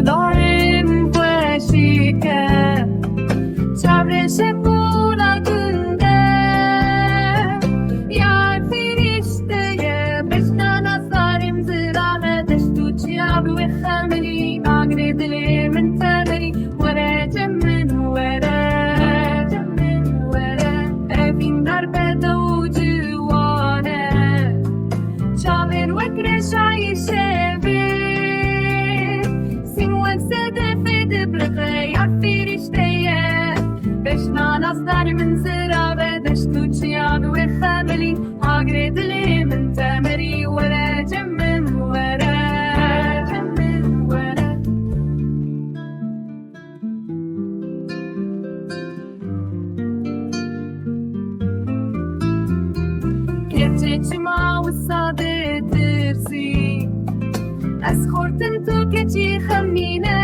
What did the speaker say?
너는 부시게 çevresi bulagında Yar firisteye beşna nazarim zirame deştuçya ve xameli agri dili min tameri wara cemmin wara evin darbe doju wana çavir vekre şayşe يا فرشتيه بشنا نصدر من زرابة دشتوشيان وخاملي عقرد لي من تامري ولا جمن ولا جمن ولا كتش ما وصادت ترسي أسخرت انتو كتشي خمينة